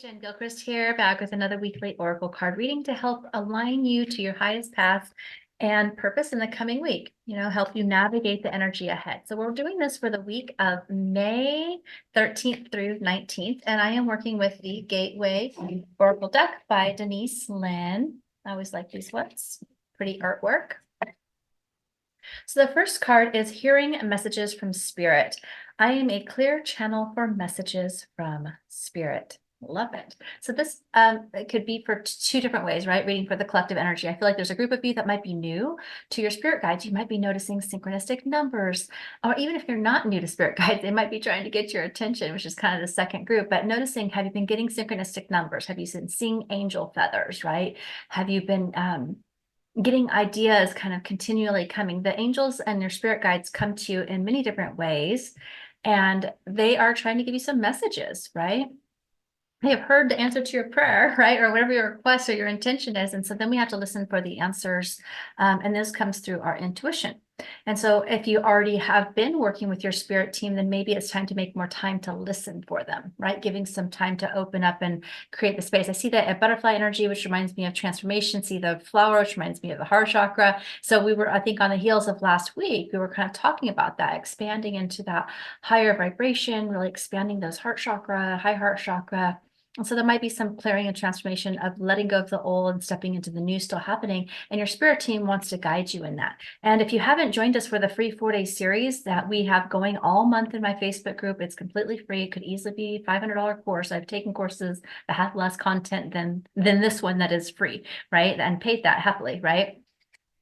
Jen Gilchrist here, back with another weekly Oracle card reading to help align you to your highest path and purpose in the coming week, help you navigate the energy ahead. So we're doing this for the week of May 13th through 19th, and I am working with the Gateway Oracle deck by Denise Lynn. I always like these ones, pretty artwork. So the first card is Hearing Messages from Spirit. I am a clear channel for messages from Spirit. Love it. So this it could be for two different ways, right? Reading for the collective energy. I feel like there's a group of you that might be new to your spirit guides. You might be noticing synchronistic numbers, or even if you're not new to spirit guides, they might be trying to get your attention, which is kind of the second group. But noticing, have you been getting synchronistic numbers? Have you been seeing angel feathers, right? Have you been getting ideas kind of continually coming? The angels and your spirit guides come to you in many different ways, and they are trying to give you some messages, right? They have heard the answer to your prayer, right? Or whatever your request or your intention is. And so then we have to listen for the answers. And this comes through our intuition. And so if you already have been working with your spirit team, then maybe it's time to make more time to listen for them, right? Giving some time to open up and create the space. I see that at butterfly energy, which reminds me of transformation. See the flower, which reminds me of the heart chakra. So we were, I think, on the heels of last week, we were kind of talking about that, expanding into that higher vibration, really expanding those heart chakra, high heart chakra. And so there might be some clearing and transformation of letting go of the old and stepping into the new still happening. And your spirit team wants to guide you in that. And if you haven't joined us for the free 4-day series that we have going all month in my Facebook group, it's completely free. It could easily be $500 course. I've taken courses that have less content than this one that is free, right? And paid that happily, right?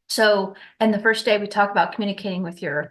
So, and the first day we talk about communicating with your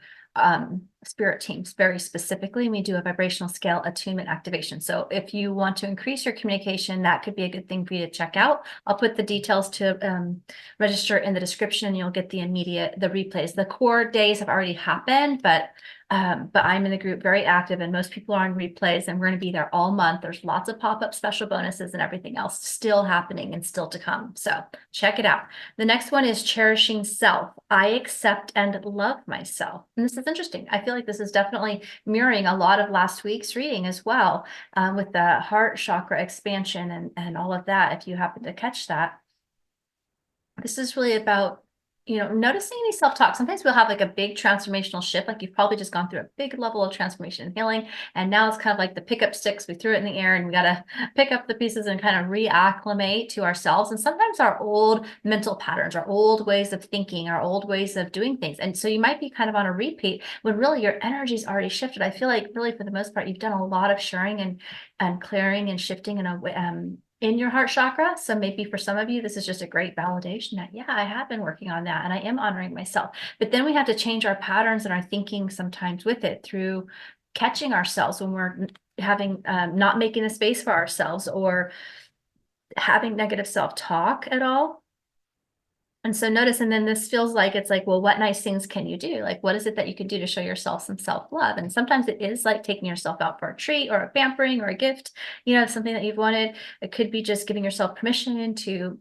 spirit teams very specifically. We do a vibrational scale attunement activation. So if you want to increase your communication, that could be a good thing for you to check out. I'll put the details to register in the description, and you'll get the replays. The core days have already happened, but I'm in the group very active, and most people are on replays, and we're going to be there all month. There's lots of pop-up special bonuses and everything else still happening and still to come. So check it out. The next one is Cherishing Self. I accept and love myself. And this is interesting. I feel like this is definitely mirroring a lot of last week's reading as well, with the heart chakra expansion and all of that, if you happen to catch that. This is really about noticing any self-talk. Sometimes we'll have like a big transformational shift, like you've probably just gone through a big level of transformation and healing, and now it's kind of like the pickup sticks. We threw it in the air, and we got to pick up the pieces and kind of reacclimate to ourselves. And sometimes our old mental patterns, our old ways of thinking, our old ways of doing things. And so you might be kind of on a repeat when really your energy's already shifted. I feel like really for the most part, you've done a lot of sharing and clearing and shifting in your heart chakra. So maybe for some of you, this is just a great validation that, yeah, I have been working on that and I am honoring myself. But then we have to change our patterns and our thinking sometimes with it through catching ourselves when we're having, not making a space for ourselves or having negative self-talk at all. And so notice, and then this feels like, it's like, well, what nice things can you do? Like, what is it that you can do to show yourself some self-love? And sometimes it is like taking yourself out for a treat or a pampering or a gift, something that you've wanted. It could be just giving yourself permission to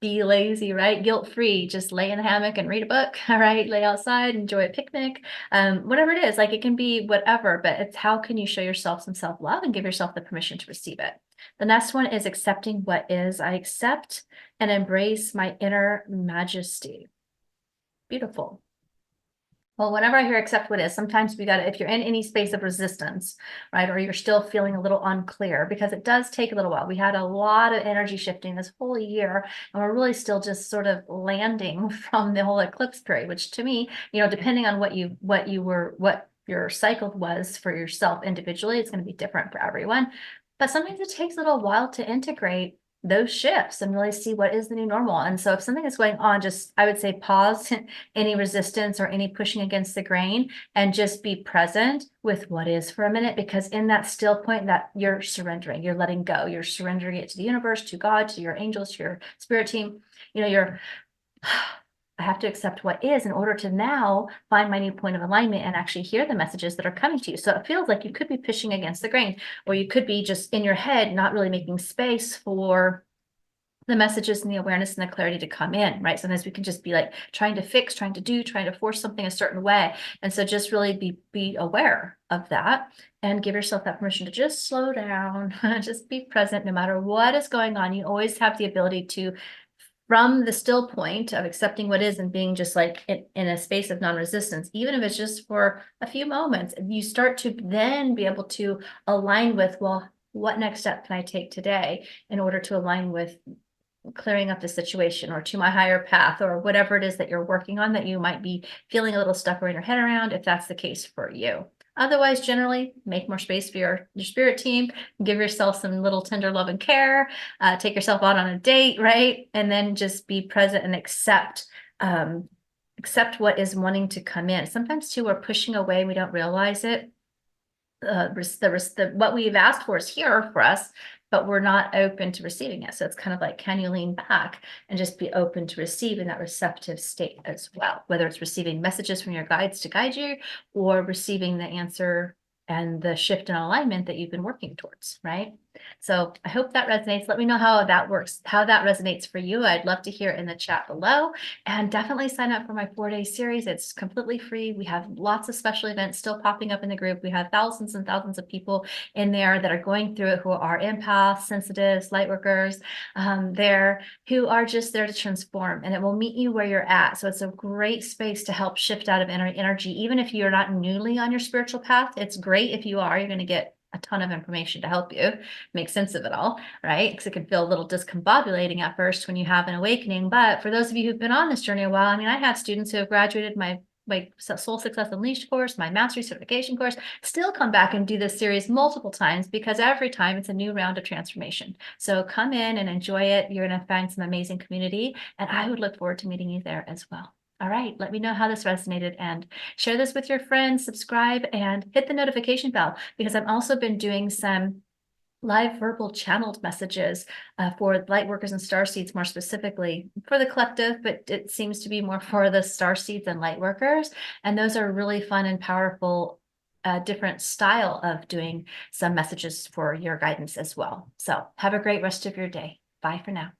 be lazy, right? Guilt-free, just lay in the hammock and read a book, all right? Lay outside, enjoy a picnic, whatever it is. Like, it can be whatever, but it's how can you show yourself some self-love and give yourself the permission to receive it. The next one is accepting what is. I accept and embrace my inner majesty. Beautiful. Well, whenever I hear accept what is, sometimes we got to, if you're in any space of resistance, right, or you're still feeling a little unclear, because it does take a little while. We had a lot of energy shifting this whole year, and we're really still just sort of landing from the whole eclipse period, which to me, depending on what your cycle was for yourself individually, it's going to be different for everyone. But sometimes it takes a little while to integrate those shifts and really see what is the new normal. And so if something is going on, I would say pause any resistance or any pushing against the grain and just be present with what is for a minute, because in that still point that you're surrendering, you're letting go, you're surrendering it to the universe, to God, to your angels, to your spirit team. I have to accept what is in order to now find my new point of alignment and actually hear the messages that are coming to you. So it feels like you could be pushing against the grain, or you could be just in your head, not really making space for the messages and the awareness and the clarity to come in, right? Sometimes we can just be like trying to fix, trying to do, trying to force something a certain way. And so just really be aware of that and give yourself that permission to just slow down, just be present no matter what is going on. You always have the ability to, from the still point of accepting what is and being just like in a space of non-resistance, even if it's just for a few moments, you start to then be able to align with, well, what next step can I take today in order to align with clearing up the situation or to my higher path or whatever it is that you're working on that you might be feeling a little stuck in your head around, if that's the case for you. Otherwise, generally, make more space for your spirit team, give yourself some little tender love and care, take yourself out on a date, right? And then just be present and accept what is wanting to come in. Sometimes too, we're pushing away, we don't realize it. What we've asked for is here for us, but we're not open to receiving it. So it's kind of like, can you lean back and just be open to receive in that receptive state as well, whether it's receiving messages from your guides to guide you or receiving the answer and the shift in alignment that you've been working towards, right? So I hope that resonates. Let me know how that works, how that resonates for you. I'd love to hear in the chat below, and definitely sign up for my 4-day series. It's completely free. We have lots of special events still popping up in the group. We have thousands and thousands of people in there that are going through it, who are empaths, sensitives, light workers, there, who are just there to transform, and it will meet you where you're at. So it's a great space to help shift out of energy. Even if you're not newly on your spiritual path, it's great if you are. You're going to get a ton of information to help you make sense of it all, right? Because it can feel a little discombobulating at first when you have an awakening. But for those of you who've been on this journey a while, I mean, I have students who have graduated my Soul Success Unleashed course, my mastery certification course, still come back and do this series multiple times, because every time it's a new round of transformation. So come in and enjoy it. You're going to find some amazing community, and I would look forward to meeting you there as well. All right, let me know how this resonated and share this with your friends, subscribe, and hit the notification bell, because I've also been doing some live verbal channeled messages for light workers and star seeds, more specifically for the collective, but it seems to be more for the star seeds and light workers. And those are really fun and powerful, different style of doing some messages for your guidance as well. So have a great rest of your day. Bye for now.